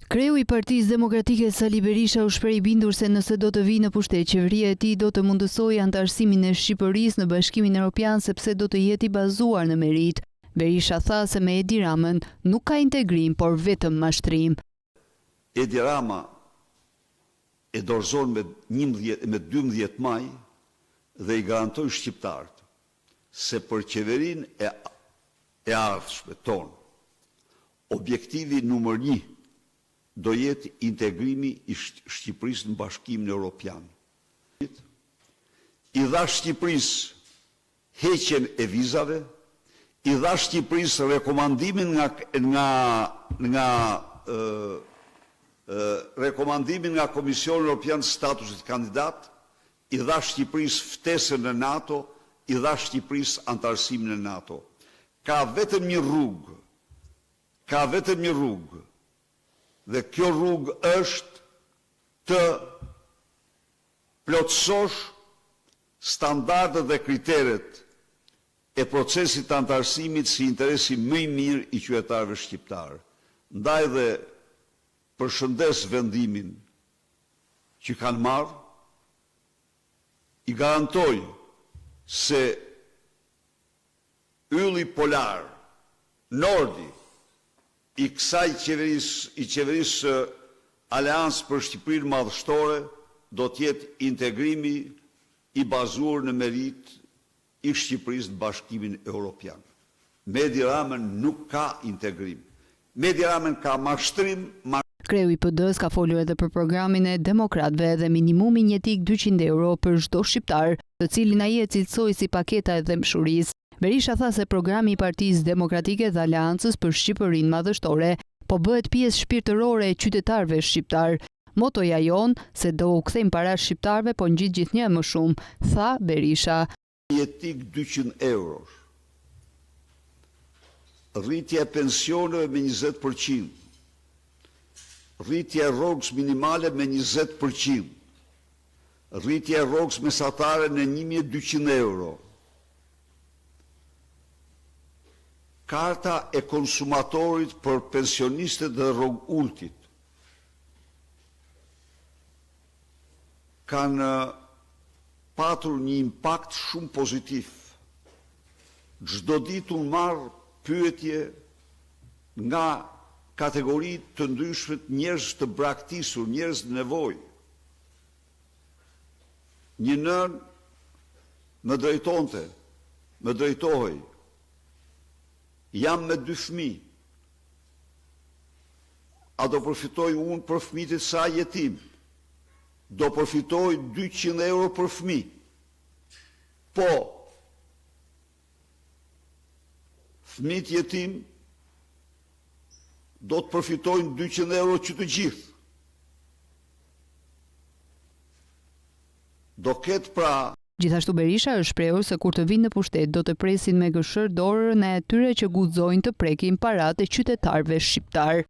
Kreu i Partisë Demokratike Sali Berisha u shpreh i bindur se nëse do të vijë në pushtet, qeveria e tij do të mundësojë anëtarësimin e Shqipërisë në Bashkimin Evropian sepse do të jetë i bazuar në merit. Berisha tha se me Edi Ramën nuk ka integrim, por vetëm mashtrim. Edi Rama e dorëzon me 12 maj dhe i garantoi shqiptarët se për qeverinë e ardhshme tonë, objektivi numër 1 do jetë integrimi i Shqipërisë në Bashkimin Evropian. I dha Shqipërisë heqjen e vizave, i dha Shqipërisë rekomandimin nga Komisioni Evropian statusit kandidat, i dha Shqipërisë ftesën në NATO, i dha Shqipërisë anëtarësimin në NATO. Ka vetëm një rrugë, dhe kjo rrugë është të plotësosh standardet dhe kriteret e procesit të anëtarësimit si interesi më i mirë i qytetarëve shqiptarë. Ndaj dhe përshëndes vendimin që kanë marrë, i garantoj se ylli polar, nordi, i kësaj qeverisë Aleancë për Shqipërinë Madhështore do të jetë integrimi i bazuar në merit i Shqipërisë në Bashkimin Evropian. Me Edi Ramën nuk ka integrim. Me Edi Ramën ka mashtrim. Kreu i PD-s ka folur edhe për programin e demokratëve dhe minimumi jetik 200 euro për çdo shqiptar, të cilin ai e cilësoi si paketa e dhëmshurisë. Berisha tha se programi i Partisë Demokratike dhe Aleancës për Shqipërinë Madhështore po bëhet pjesë shpirtërore e qytetarëve shqiptar. Motoja jon se do u kthejmë para shqiptarëve, po ngjit gjithnjë më shumë, tha Berisha. Jetik 200 euro. Rritja e pensioneve me 20%. Rritja e rrogës minimale me 20%. Rritja e rrogës mesatare në 1200 euro. Karta e konsumatorit për pensionistët dhe rrogultit kanë patur një impakt shumë pozitiv. Çdo ditë unë marr pyetje nga kategori të ndryshme, njerëz të braktisur, njerëz në nevojë. Një nën më drejtohej. Jam me 2 fëmijë. A do përfitoj unë për fëmijët e saj jetim? Do përfitoj 200 euro për fëmijë. Po, fëmijët jetim do të përfitojnë 200 euro që të gjithë. Do ketë pra. Gjithashtu Berisha është shprehur se kur të vinë në pushtet do të presin me gëshër dorën e atyre që guxojnë të prekin paratë e qytetarëve shqiptar.